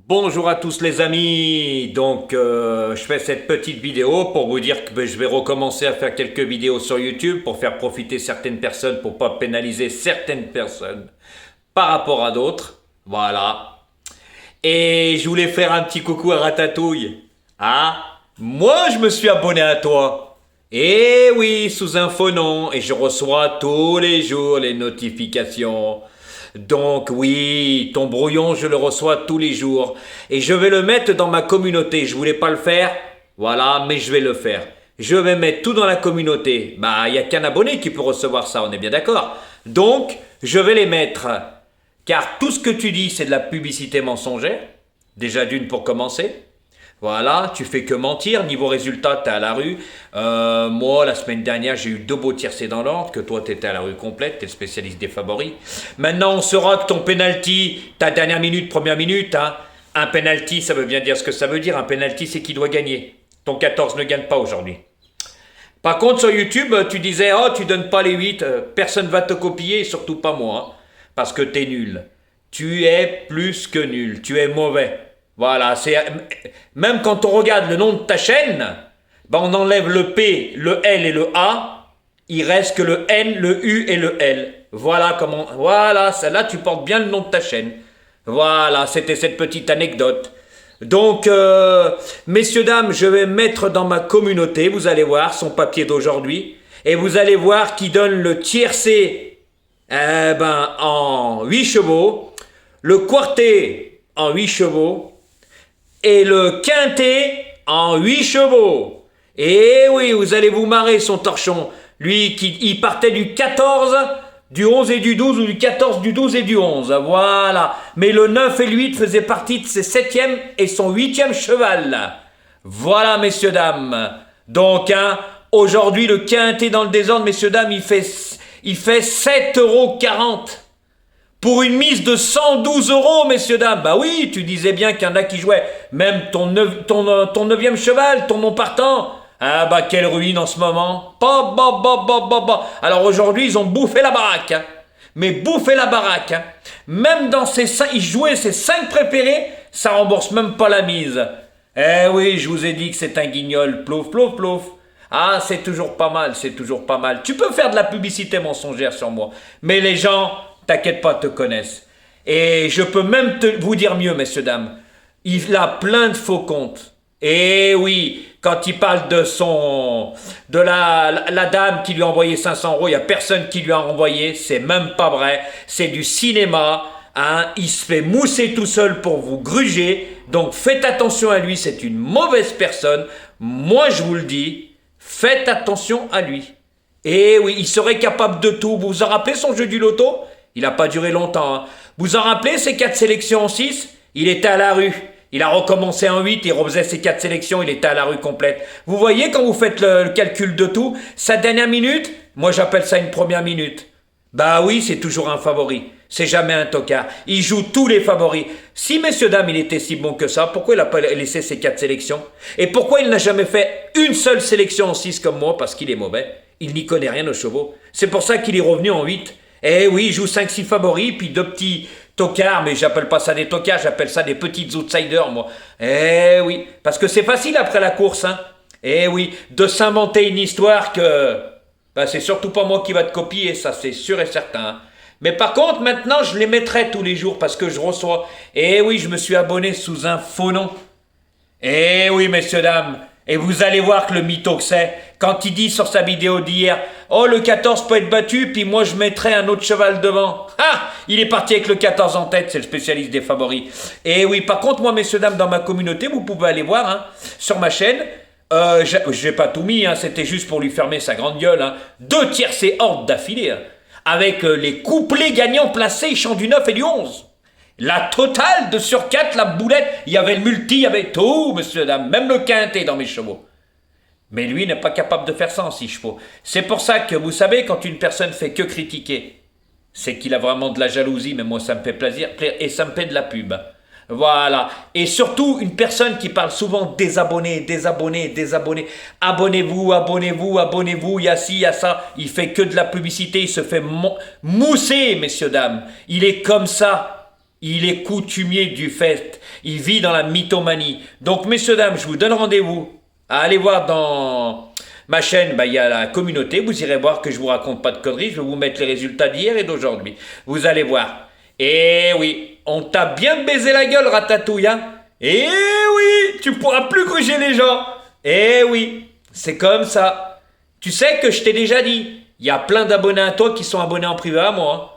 Bonjour à tous les amis, je fais cette petite vidéo pour vous dire que je vais recommencer à faire quelques vidéos sur YouTube pour faire profiter certaines personnes, pour pas pénaliser certaines personnes par rapport à d'autres, voilà. Et je voulais faire un petit coucou à Ratatouille. Ah, moi je me suis abonné à toi. Eh oui, sous un faux nom, et je reçois tous les jours les notifications. Donc oui, ton brouillon, je le reçois tous les jours. Et je vais le mettre dans ma communauté. Je voulais pas le faire, voilà, mais je vais le faire. Je vais mettre tout dans la communauté. Bah, il n'y a qu'un abonné qui peut recevoir ça, on est bien d'accord. Donc, je vais les mettre. Car tout ce que tu dis, c'est de la publicité mensongère. Déjà d'une pour commencer. Voilà, tu fais que mentir. Niveau résultat, tu es à la rue. Moi, la semaine dernière, j'ai eu 2 beaux tiercés dans l'ordre, que toi, tu étais à la rue complète, tu es le spécialiste des favoris. Maintenant, on saura que ton penalty, ta dernière minute, première minute, hein. Un penalty, ça veut bien dire ce que ça veut dire. Un penalty, c'est qui doit gagner. Ton 14 ne gagne pas aujourd'hui. Par contre, sur YouTube, tu disais, oh, tu donnes pas les 8, personne va te copier, surtout pas moi, hein, parce que tu es nul. Tu es plus que nul, tu es mauvais. Voilà, c'est même quand on regarde le nom de ta chaîne, ben on enlève le P, le L et le A, il reste que le N, le U et le L. Voilà comment, voilà, celle-là tu portes bien le nom de ta chaîne. Voilà, c'était cette petite anecdote. Donc, messieurs, dames, je vais mettre dans ma communauté, vous allez voir son papier d'aujourd'hui, et vous allez voir qui donne le tiercé en 8 chevaux, le quartet en 8 chevaux, et le quintet en 8 chevaux. Et oui, vous allez vous marrer son torchon. Lui, il partait du 14, du 11 et du 12, ou du 14, du 12 et du 11. Voilà. Mais le 9 et le 8 faisaient partie de ses 7e et son 8e cheval. Voilà, messieurs, dames. Donc, hein, aujourd'hui, le quintet dans le désordre, messieurs, dames, il fait 7,40 € pour une mise de 112 €, messieurs, dames. Bah oui, tu disais bien qu'il y en a qui jouaient. Même ton 9e cheval, ton non partant. Ah bah quelle ruine en ce moment. Alors aujourd'hui, ils ont bouffé la baraque. Hein. Mais bouffé la baraque. Hein. Même dans ils jouaient ses 5 préférés, ça rembourse même pas la mise. Eh oui, je vous ai dit que c'est un guignol. Plouf, plouf, plouf. Ah, c'est toujours pas mal, c'est toujours pas mal. Tu peux faire de la publicité mensongère sur moi. Mais les gens, t'inquiète pas, te connaissent. Et je peux même vous dire mieux, messieurs, dames. Il a plein de faux comptes. Et oui, quand il parle de la dame qui lui a envoyé 500 €, il n'y a personne qui lui a envoyé, c'est même pas vrai, c'est du cinéma, hein, il se fait mousser tout seul pour vous gruger, donc faites attention à lui, c'est une mauvaise personne, moi je vous le dis, faites attention à lui. Et oui, il serait capable de tout, vous vous en rappelez son jeu du loto? Il n'a pas duré longtemps, hein. Vous vous en rappelez ses 4 sélections en 6? Il était à la rue. Il a recommencé en 8, il refaisait ses 4 sélections, il était à la rue complète. Vous voyez quand vous faites le calcul de tout, sa dernière minute, moi j'appelle ça une première minute. Bah oui, c'est toujours un favori. C'est jamais un tocard. Il joue tous les favoris. Si, messieurs, dames, il était si bon que ça, pourquoi il n'a pas laissé ses 4 sélections? Et pourquoi il n'a jamais fait une seule sélection en 6 comme moi? Parce qu'il est mauvais. Il n'y connaît rien aux chevaux. C'est pour ça qu'il est revenu en 8. Eh oui, il joue 5-6 favoris, puis 2 petits tocards, mais j'appelle pas ça des tocards, j'appelle ça des petits outsiders, moi. Eh oui, parce que c'est facile après la course, hein. Eh oui, de s'inventer une histoire que... Ben, c'est surtout pas moi qui va te copier, ça c'est sûr et certain. Hein. Mais par contre, maintenant, je les mettrai tous les jours parce que je reçois... Eh oui, je me suis abonné sous un faux nom. Eh oui, messieurs, dames, et vous allez voir que le mytho que c'est, quand il dit sur sa vidéo d'hier, oh le 14 peut être battu, puis moi je mettrai un autre cheval devant. Ah, il est parti avec le 14 en tête, c'est le spécialiste des favoris. Et oui, par contre, moi, messieurs, dames, dans ma communauté, vous pouvez aller voir, hein, sur ma chaîne, j'ai pas tout mis, hein, c'était juste pour lui fermer sa grande gueule, hein, 2 tiercés ordres d'affilée, hein, avec les couplets gagnants placés, chant du 9 et du 11. La totale de sur 4, la boulette, il y avait le multi, il y avait tout, monsieur, dame, même le quintet dans mes chevaux. Mais lui n'est pas capable de faire ça en 6 chevaux. C'est pour ça que, vous savez, quand une personne fait que critiquer, c'est qu'il a vraiment de la jalousie, mais moi ça me fait plaisir, et ça me fait de la pub. Voilà. Et surtout, une personne qui parle souvent des abonnés, des abonnés, des abonnés. Abonnez-vous, abonnez-vous, abonnez-vous, il y a ci, il y a ça. Il fait que de la publicité, il se fait mousser, messieurs, dames. Il est comme ça. Il est coutumier du fait. Il vit dans la mythomanie. Donc, messieurs, dames, je vous donne rendez-vous. Allez voir dans ma chaîne, il y a la communauté. Vous irez voir que je vous raconte pas de conneries. Je vais vous mettre les résultats d'hier et d'aujourd'hui. Vous allez voir. Eh oui, on t'a bien baisé la gueule, Ratatouille, hein. Eh oui, tu pourras plus gruger les gens. Eh oui, c'est comme ça. Tu sais que je t'ai déjà dit, il y a plein d'abonnés à toi qui sont abonnés en privé à moi.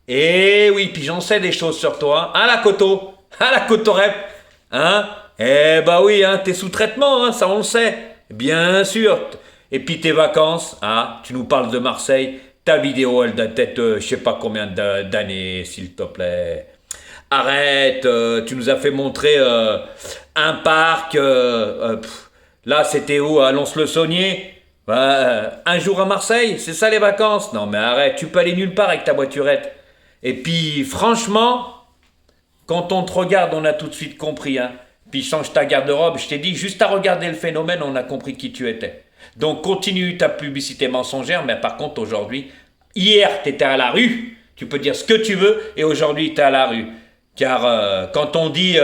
Eh oui, puis j'en sais des choses sur toi. Hein, la Coto? Hein, la Cotorep? Hein? Eh bah oui, hein, t'es sous traitement, hein, ça on le sait. Bien sûr. Et puis tes vacances, hein, tu nous parles de Marseille. Ta vidéo, elle date peut-être, je sais pas combien d'années, s'il te plaît. Arrête, tu nous as fait montrer un parc. Là, c'était où? À Lons-le-Saunier? Un jour à Marseille, c'est ça les vacances? Non mais arrête, tu peux aller nulle part avec ta voiturette. Et puis franchement, quand on te regarde, on a tout de suite compris. Hein. Puis change ta garde-robe, je t'ai dit, juste à regarder le phénomène, on a compris qui tu étais. Donc continue ta publicité mensongère, mais par contre aujourd'hui, hier tu étais à la rue, tu peux dire ce que tu veux, et aujourd'hui tu es à la rue. Car quand on dit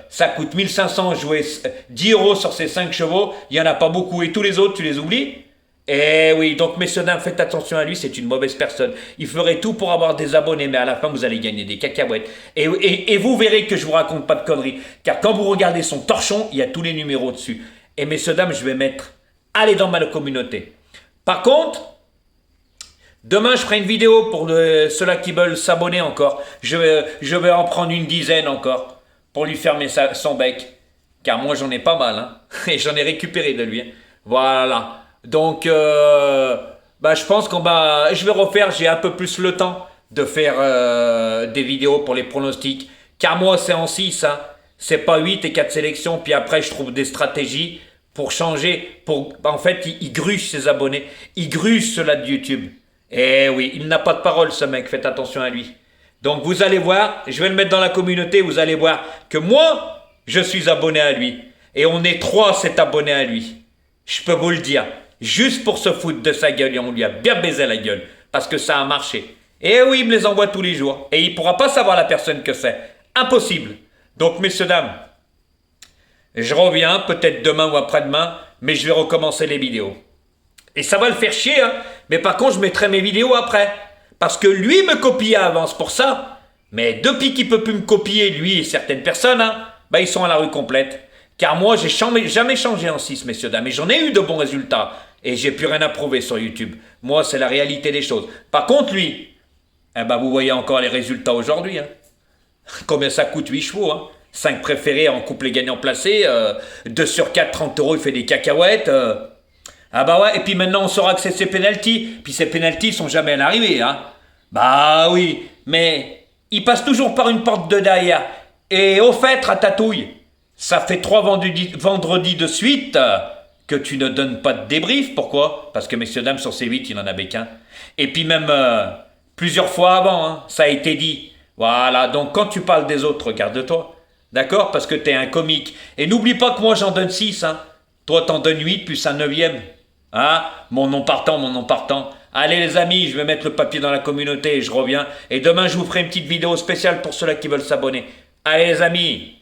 ça coûte 1500 jouer 10 euros sur ces 5 chevaux, il n'y en a pas beaucoup, et tous les autres tu les oublies? Eh oui, donc messieurs, dames, faites attention à lui, c'est une mauvaise personne. Il ferait tout pour avoir des abonnés, mais à la fin, vous allez gagner des cacahuètes. Et vous verrez que je vous raconte pas de conneries. Car quand vous regardez son torchon, il y a tous les numéros dessus. Et messieurs, dames, je vais mettre allez dans ma communauté. Par contre, demain, je ferai une vidéo pour ceux-là qui veulent s'abonner encore. Je vais en prendre une dizaine encore pour lui fermer son bec. Car moi, j'en ai pas mal. Hein. Et j'en ai récupéré de lui. Hein. Voilà. Donc, je pense je vais refaire, j'ai un peu plus le temps de faire des vidéos pour les pronostics. Car moi, c'est en 6, hein. C'est pas 8 et 4 sélections. Puis après, je trouve des stratégies pour changer. En fait, il gruge ses abonnés. Il gruge ceux-là de YouTube. Eh oui, il n'a pas de parole, ce mec. Faites attention à lui. Donc, vous allez voir, je vais le mettre dans la communauté. Vous allez voir que moi, je suis abonné à lui. Et on est 3 à s'être abonnés à lui. Je peux vous le dire. Juste pour se foutre de sa gueule, et on lui a bien baisé la gueule, parce que ça a marché. Et oui, il me les envoie tous les jours, et il ne pourra pas savoir la personne que c'est. Impossible. Donc, messieurs, dames, je reviens, peut-être demain ou après-demain, mais je vais recommencer les vidéos. Et ça va le faire chier, hein, mais par contre, je mettrai mes vidéos après. Parce que lui me copie à avance pour ça, mais depuis qu'il ne peut plus me copier, lui et certaines personnes, hein, ils sont à la rue complète. Car moi, j'ai jamais changé en 6, messieurs, dames, et j'en ai eu de bons résultats. Et j'ai plus rien à prouver sur YouTube. Moi, c'est la réalité des choses. Par contre, lui, vous voyez encore les résultats aujourd'hui. Hein. Combien ça coûte 8 chevaux, hein. 5 préférés en couple gagnant placé. 2 sur 4, 30 euros, il fait des cacahuètes. Ouais, et puis maintenant, on saura que c'est ses pénaltys. Puis ces pénaltys sont jamais à l'arrivée. Hein. Bah oui, mais il passe toujours par une porte de derrière. Et au fait, Ratatouille, ça fait 3 vendredis de suite que tu ne donnes pas de débrief. Pourquoi? Parce que, messieurs, dames, sur ces 8, il n'en avait qu'un. Et puis même plusieurs fois avant, hein, ça a été dit. Voilà, donc quand tu parles des autres, regarde-toi. D'accord? Parce que tu es un comique. Et n'oublie pas que moi, j'en donne 6. Hein. Toi, t'en donnes 8 plus un 9e. Hein? Mon nom partant, mon nom partant. Allez les amis, je vais mettre le papier dans la communauté et je reviens. Et demain, je vous ferai une petite vidéo spéciale pour ceux-là qui veulent s'abonner. Allez les amis!